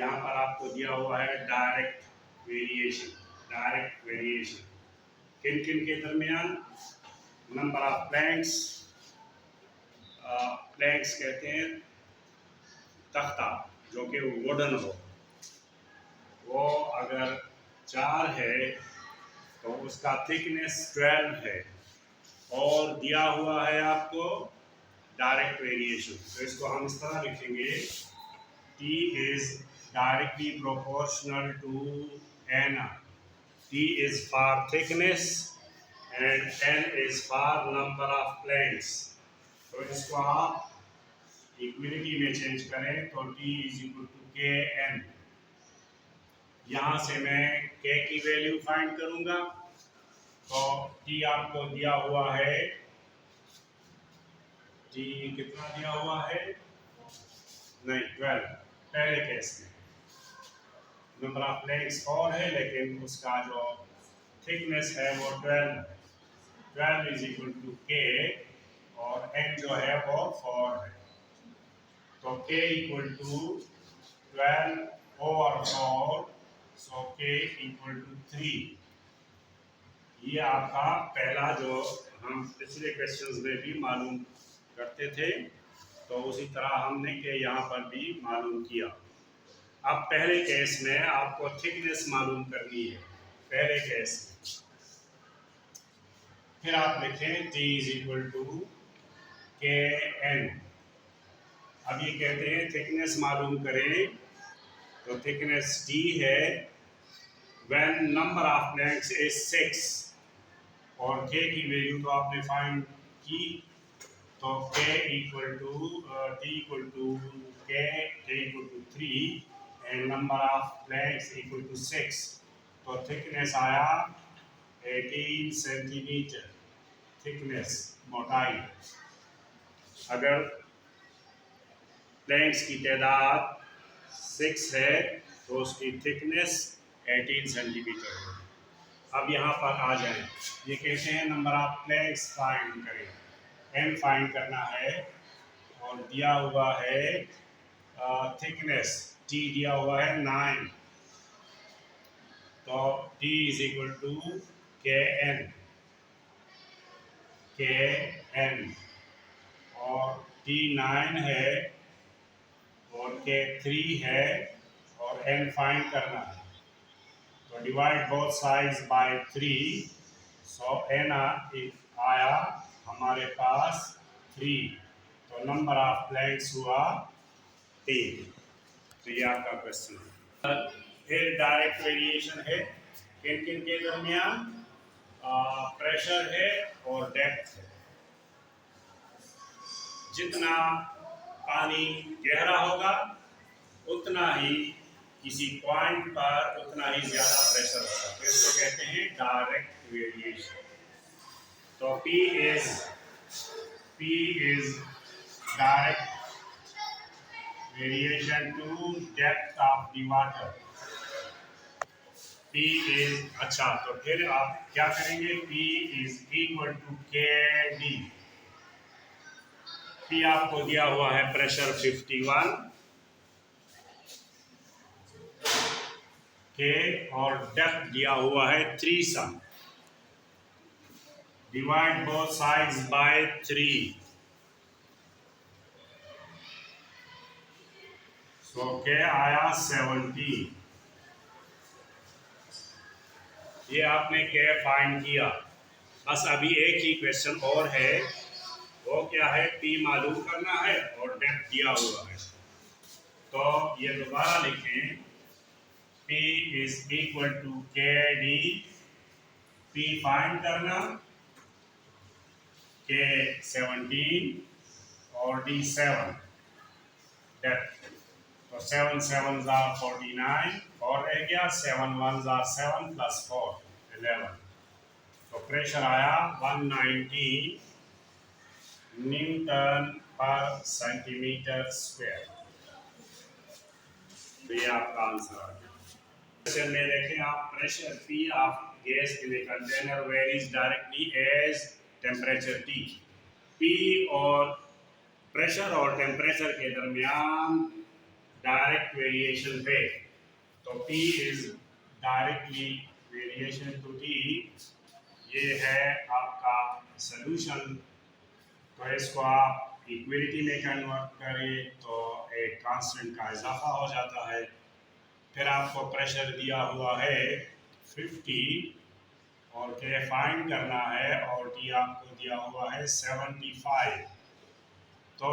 यहाँ पर आपको दिया हुआ है डायरेक्ट वेरिएशन। डायरेक्ट वेरिएशन किन किन के दरमियान? नंबर ऑफ प्लैंक्स, प्लैंक्स कहते हैं तख्ता जो कि वुडन हो, वो अगर 4 है तो उसका थिकनेस 12 है और दिया हुआ है आपको डायरेक्ट वेरिएशन। तो इसको हम इस तरह लिखेंगे, T is directly proportional to N. T is for thickness and N is for number of planks. तो इसको आप इक्विलिटी में चेंज करें तो T is equal to Kn। यहाँ से मैं K की वैल्यू फाइंड करूँगा तो T आपको दिया हुआ है, T कितना दिया हुआ है? नहीं, 12 पहले केस में। नंबर ऑफ प्लैंक्स 4 है लेकिन उसका जो थिकनेस है वो 12 है। 12 इज इक्वल टू K और N जो है वो 4 है। तो K equal to 12 over 4, so K equal to 3। ये आपका पहला जो हम पिछले क्वेश्चंस में भी मालूम करते थे, तो उसी तरह हमने के यहाँ पर भी मालूम किया। अब पहले केस में आपको थिकनेस मालूम करनी है, पहले केस में। फिर आप लिखें T is equal to Kn। अब ये कहते हैं थिकनेस मालूम करें, तो थिकनेस T है when number of planks is 6 और K की वैल्यू तो आपने फाइंड की, तो K equal to T equal to K equal to 3 and number of planks equal to 6। तो थिकनेस आया 18 सेंटीमीटर, थिकनेस मोटाई। अगर प्लैंक्स की तादाद 6 है तो उसकी थिकनेस 18 सेंटीमीटर है। अब यहाँ पर आ जाए, ये कहते हैं नंबर ऑफ प्लैंक्स फाइंड करें, n फाइंड करना है और दिया हुआ है थिकनेस T दिया हुआ है 9, तो T is equal to Kn और T 9 है और K 3 है और N फाइंड करना है। तो divide both sides by 3, so N आया हमारे पास 3, तो नंबर ऑफ प्लैंक्स हुआ 3। तो ये आपका क्वेश्चन है। फिर डायरेक्ट वेरिएशन है किन किन के दरमियान? प्रेशर है और डेप्थ है। जितना पानी गहरा होगा उतना ही किसी पॉइंट पर उतना ही ज़्यादा प्रेशर होगा, तो इसको कहते हैं डायरेक्ट वेरिएशन। तो P is direct variation to depth of the water. P is अच्छा, तो फिर आप क्या करेंगे? P is equal to KD। P आपको दिया हुआ है प्रेशर 51, K और डेप्थ दिया हुआ है 3 sum. Divide both sides by 3, so K आया 17। ये आपने K फाइंड किया। बस अभी एक ही क्वेश्चन और है, वो क्या है? P मालूम करना है और डेप्थ दिया हुआ है। तो ये दोबारा लिखें, P is equal to KD। P find करना, K 17 और D 7 डेप्थ। तो 7 7s are 49 और रह गया 7 1s are 7 plus 4 11। तो प्रेशर आया 190 न्यूटन पर सेंटीमीटर स्क्वायर। तो ये आपका आंसर आ गया। क्वेश्चन में देखें आप, pressure P of gas in a container varies directly as temperature T। P और प्रेशर और टेम्परेचर के दरमियान डायरेक्ट वेरिएशन है, तो P is directly variation to T। ये है आपका सॉल्यूशन। तो इसको आप इक्वलिटी में कन्वर्ट करें तो एक कांस्टेंट का इजाफा हो जाता है। फिर आपको प्रेशर दिया हुआ है 50 और के फाइंड करना है, और टी आपको दिया हुआ है 75। तो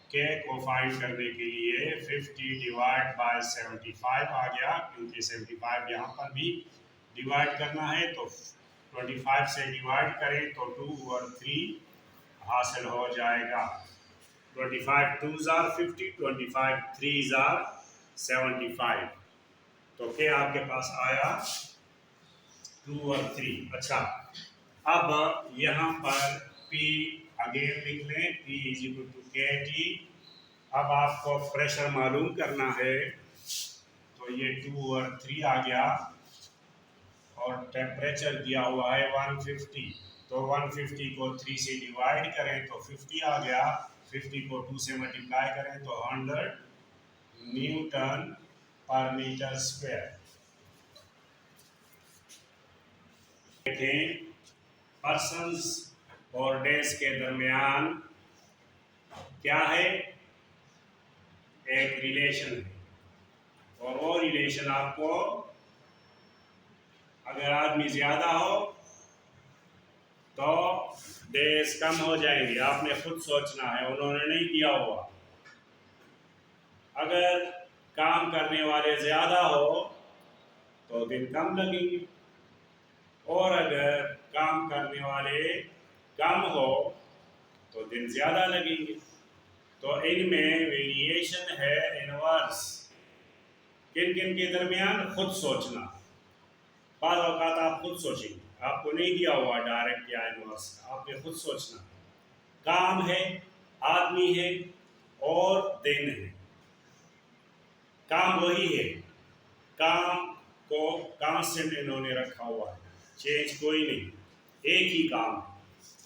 के को फाइंड करने के लिए 50 डिवाइड बाय 75 आ गया, क्योंकि 75 यहाँ पर भी डिवाइड करना है, तो 25 से डिवाइड करें तो 2 और 3 हासिल हो जाएगा। 25 2s are 50, 25 3s are 75। तो के आपके पास आया 2 और 3। अच्छा, अब यहाँ पर P अगेन लिख लें, P इज इक्वल टू के टी। अब आपको प्रेशर मालूम करना है, तो ये 2 और 3 आ गया, और टेम्परेचर दिया हुआ है 150। तो 150 को 3 से डिवाइड करें तो 50 आ गया, 50 को 2 से मल्टीप्लाई करें तो 100 न्यूटन पर मीटर स्क्वायर। देखें, पर्सन्स और डेज के दरमियान क्या है, एक रिलेशन है, और वो रिलेशन आपको, अगर आदमी ज्यादा हो तो डेज कम हो जाएंगे, आपने खुद सोचना है, उन्होंने नहीं दिया हुआ। अगर काम करने वाले ज्यादा हो तो दिन कम लगेंगे, और अगर काम करने वाले कम हो तो दिन ज्यादा लगेंगे। तो इनमें वेरिएशन है इनवर्स। किन किन के दरमियान खुद सोचना, बार औकात आप खुद सोचेंगे, आपको नहीं दिया हुआ डायरेक्ट या इनवर्स, आपने खुद सोचना। काम है, आदमी है, और दिन है। काम वही है, काम को कांस्टेंट इन्होंने रखा हुआ है, चेंज कोई नहीं, एक ही काम।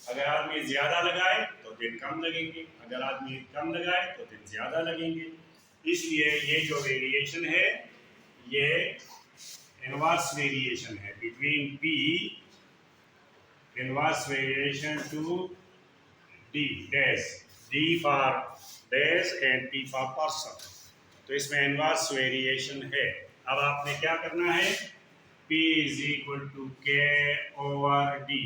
अगर आदमी ज्यादा लगाए तो दिन कम लगेंगे, अगर आदमी कम लगाए तो दिन ज्यादा लगेंगे। इसलिए ये जो वेरिएशन है ये इनवर्स वेरिएशन है between P, inverse variation to D days, D for days and P for person. तो इसमें इनवर्स वेरिएशन है। अब आपने क्या करना है, P इज इक्वल टू के ओवर D।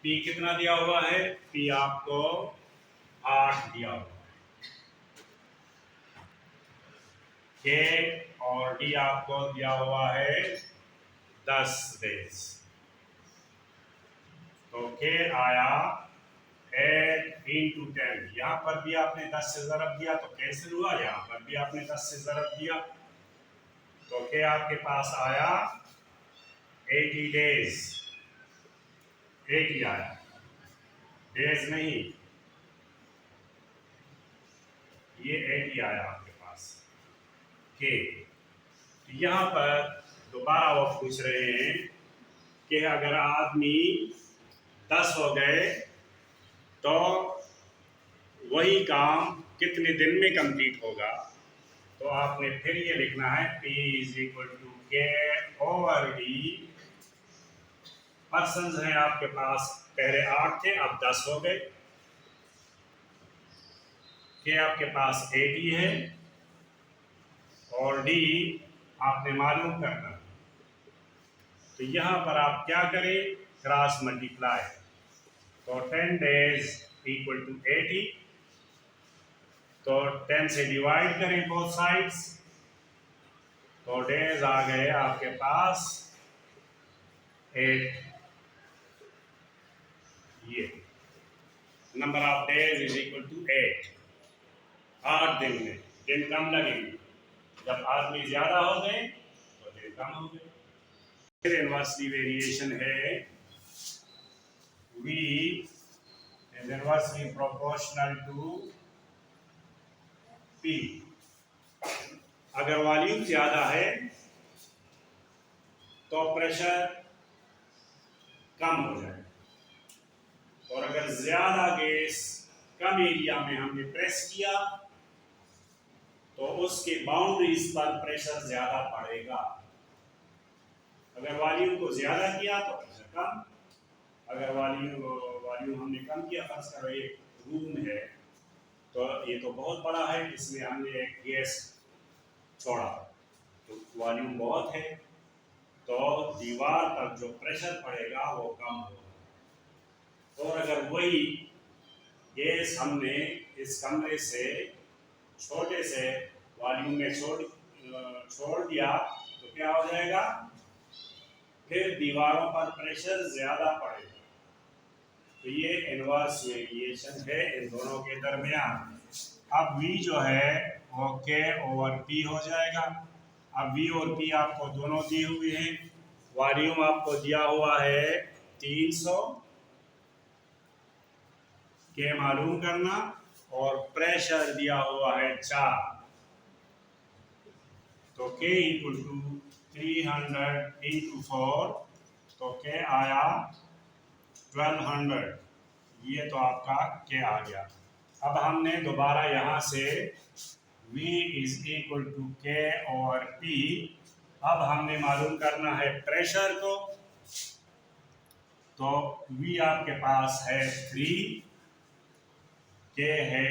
P कितना दिया हुआ है, P आपको 8 दिया हुआ है, K और D आपको दिया हुआ है 10 डेज। तो K आया 8 into 10। यहाँ पर भी आपने 10 से ज़रब दिया तो कैंसिल हुआ, यहाँ पर भी आपने 10 से ज़रब दिया, तो K आपके पास आया 80 डेज। 80 आया, डेज नहीं, ये 80 आया आपके पास के। तो यहाँ पर दोबारा वो पूछ रहे हैं कि अगर आदमी 10 हो गए तो वही काम कितने दिन में कंप्लीट होगा। तो आपने फिर ये लिखना है P इज इक्वल टू के ओवर डी। पर्सन्स हैं आपके पास, पहले 8 थे, अब 10 हो गए, के आपके पास 80 है, और डी आपने मालूम करना। तो यहाँ पर आप क्या करें, क्रॉस मल्टीप्लाई, तो 10 डेज इक्वल टू 80, तो 10 से डिवाइड करें बोथ साइड्स, तो डेज आ गए आपके पास 8। ये number of days is equal to 8। 8 दिन में दिन कम लगेंगे, जब आदमी ज्यादा हो गए तो दिन कम हो गए। फिर इनवर्सली वेरिएशन है V is inversely proportional to P। अगर वॉल्यूम ज्यादा है तो प्रेशर कम हो जाए, और अगर ज्यादा गैस कम एरिया में हमने प्रेस किया तो उसके बाउंड्रीज पर प्रेशर ज्यादा पड़ेगा। अगर वॉल्यूम को ज्यादा किया तो प्रेशर कम। अगर वॉल्यूम हमने कम किया, फर्ज करो एक रूम है तो ये तो बहुत बड़ा है, इसमें हमने एक गैस छोड़ा तो वॉल्यूम बहुत है, तो दीवार पर जो प्रेशर पड़ेगा वो कम होगा। और अगर वही गैस हमने इस कमरे से छोटे से वॉल्यूम में छोड़ दिया तो क्या हो जाएगा, फिर दीवारों पर प्रेशर ज्यादा पड़ेगा। तो ये इनवर्स वेरिएशन है इन दोनों के दरमियान। अब V जो है वो K ओवर P हो जाएगा। अब V और P आपको दोनों दिए हुए हैं। वॉल्यूम आपको दिया हुआ है 300, K मालूम करना, और प्रेशर दिया हुआ है 4। तो K इक्वल टू 300 इंटू 4, तो K आया 1200। ये तो आपका K आ गया। अब हमने दोबारा यहाँ से V is equal to K over P, अब हमने मालूम करना है प्रेशर को। तो V आपके पास है 3, K है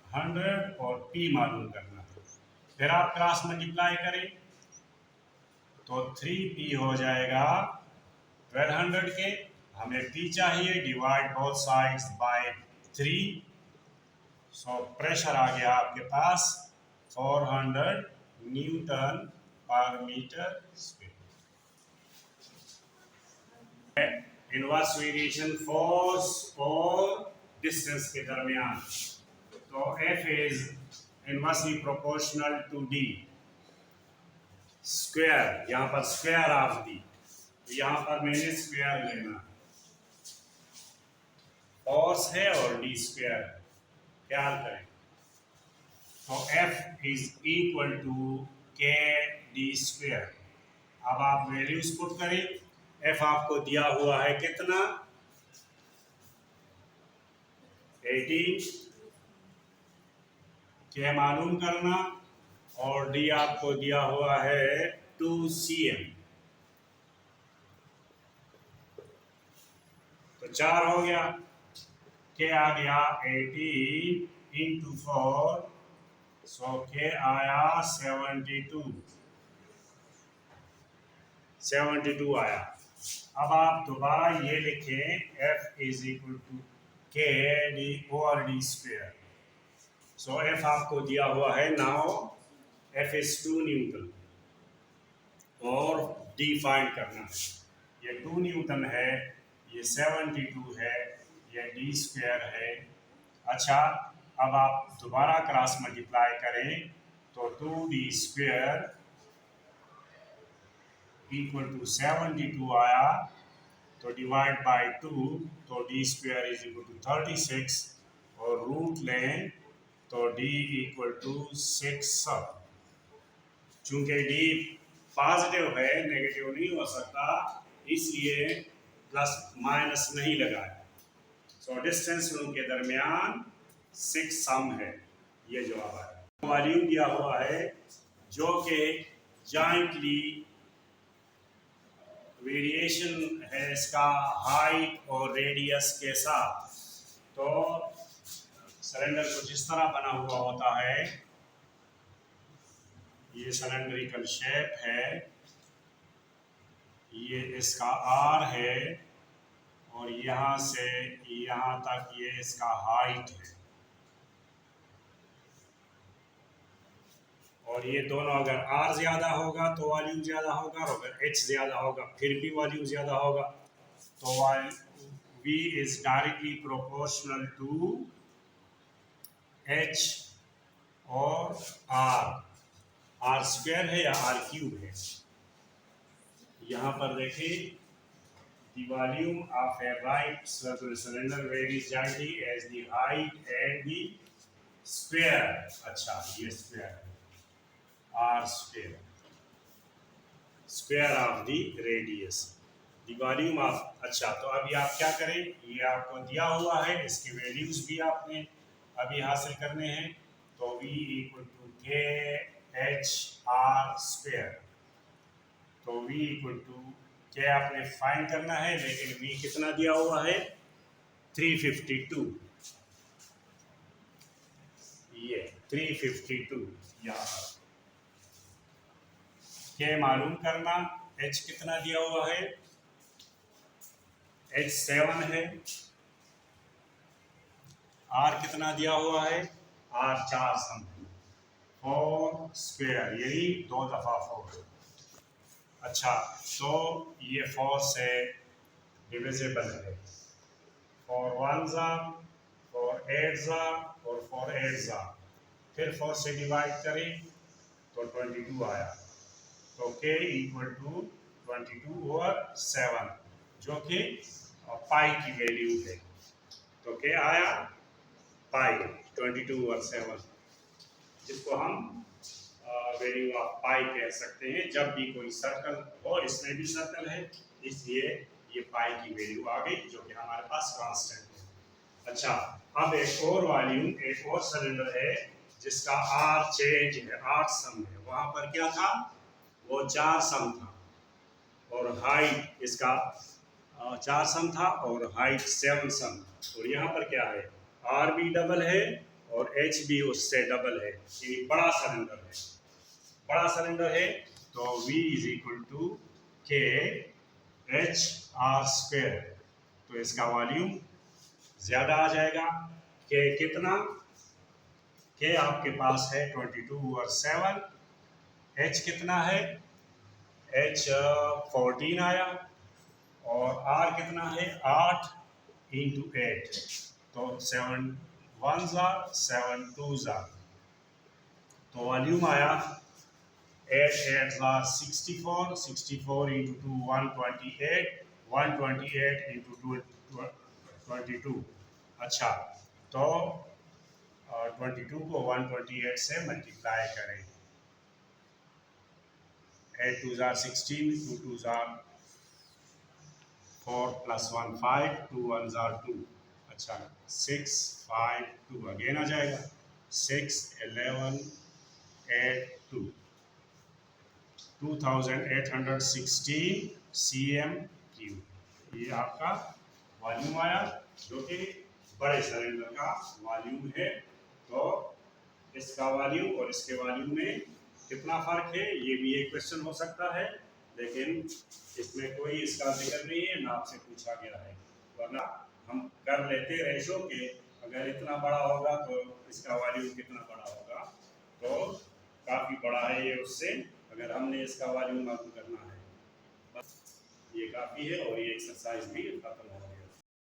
1200 और P मालूम करना है। फिर आप क्रॉस मल्टीप्लाई करें तो 3P हो जाएगा 1200 के, हमें P चाहिए, divide both sides by 3। So pressure आ गया आपके पास 400 newton per metre square. Inverse variation force और डिस्टेंस के दरमियान, तो F is inversely proportional to D square, यहाँ पर स्क्वायर ऑफ D, यहाँ पर मैंने स्क्वायर लेना, फोर्स है और D स्क्वायर है, ख्याल करें। तो F is equal to K D square. अब आप वैल्यूज पुट करें। F आपको दिया हुआ है कितना, 18, K मालूम करना, और D आपको दिया हुआ है 2 cm। तो 4 हो गया, K आ गया 18 इंटू 4, सो K आया 72 आया। अब आप दोबारा ये लिखें, F is equal to K D over D square. So F आपको दिया हुआ है, नाउ F इज 2 न्यूटन और D फाइंड करना है। ये 2 न्यूटन है, ये 72 है, ये D स्क्वायर है। अच्छा, अब आप दोबारा क्रॉस मल्टीप्लाई करें तो 2D स्क्वायर इक्वल टू 72 आया, तो डिवाइड बाय 2, तो D square is equal to 36, और रूट लें तो D इक्वल टू 6। चूंकि D पॉजिटिव है, नेगेटिव नहीं हो सकता, इसलिए प्लस माइनस नहीं लगाया। सो डिस्टेंस उनके दरमियान 6 सम है, ये जवाब है। वॉल्यूम दिया हुआ है जो कि जॉइंटली वेरिएशन है इसका हाइट और रेडियस के साथ। तो सिलेंडर कुछ इस तरह बना हुआ होता है, ये सिलेंड्रिकल शेप है, ये इसका R है, और यहाँ से यहाँ तक ये इसका हाइट है, और ये दोनों अगर R ज्यादा होगा तो वॉल्यूम ज्यादा होगा, और अगर H ज्यादा होगा फिर भी वॉल्यूम ज्यादा होगा। तो V is directly proportional to H और R स्क्वायर है या R क्यूब है। यहाँ पर देखिए, the volume of a right circular cylinder varies greatly as the height and the square। अच्छा, ये स्क्वायर है, R square, square of the radius, the volume of। अच्छा, तो अभी आप क्या करें, ये आपको दिया हुआ है, इसकी वैल्यूज भी आपने अभी हासिल करने हैं। तो V इक्वल टू के एच आर स्क्वायर। तो V इक्वल टू के आपने फाइंड करना है, लेकिन V कितना दिया हुआ है 352। ये 352 यहाँ के मालूम करना। H कितना दिया हुआ है, H 7 है। R कितना दिया हुआ है, R 4 समथिंग 4 स्क्वायर, यही 2 दफा 4। अच्छा, तो ये 4 से डिविजिबल है। 4 1 ज़ा, 4 8 ज़ा और 4 8 ज़ा, फिर 4 से डिवाइड करें तो 22 आया। तो k इक्वल टू 22 और 7, जो कि पाई की वैल्यू है। तो k आया पाई 22 और 7, जिसको हम वैल्यू ऑफ पाई कह सकते हैं। जब भी कोई सर्कल हो, इसमें भी सर्कल है, इसलिए ये पाई की वैल्यू आ गई, जो कि हमारे पास कांस्टेंट है। अच्छा, अब एक और वॉल्यूम, एक और सिलेंडर है जिसका आर चेंज है, 8 सम है। वहां पर क्या था, वो 4 सम था और हाइट इसका 4 सम था और हाइट 7 सम। और यहाँ पर क्या है, आर भी डबल है और एच भी उससे डबल है, यानी बड़ा सिलेंडर है। बड़ा सिलेंडर है तो V इज इक्वल टू के एच आर स्क्वायर। तो इसका वॉल्यूम ज्यादा आ जाएगा। के कितना, के आपके पास है 22 और 7। H कितना है, H 14 आया और R कितना है 8 इंटू 8। तो 7 1 ज़ा 7 2 ज़ा, तो वॉल्यूम आया 8 8 ज़ा 64, 64 इंटू 2 128, 128 इंटू 22। अच्छा, तो 22 को 128 से मल्टीप्लाई करें। 8 2 ज़ा 16, 2 2 ज़ा 4 प्लस 1 5, 2 1 ज़ा 2। अच्छा, 6 5 2 अगेन आ जाएगा। 6 11 8 2, 2816 cm3। ये आपका वॉल्यूम आया, जो कि बड़े सिलेंडर का वॉल्यूम है। तो इसका वॉल्यूम और इसके वॉल्यूम में कितना फर्क है, ये भी एक क्वेश्चन हो सकता है, लेकिन इसमें कोई इसका जिक्र नहीं है, ना आपसे पूछा गया है। वरना हम कर लेते रेशो के, अगर इतना बड़ा होगा तो इसका वॉल्यूम कितना बड़ा होगा। तो काफ़ी बड़ा है ये उससे, अगर हमने इसका वॉल्यूम मालूम करना है। बस ये काफ़ी है और ये एक्सरसाइज भी खत्म हो गया।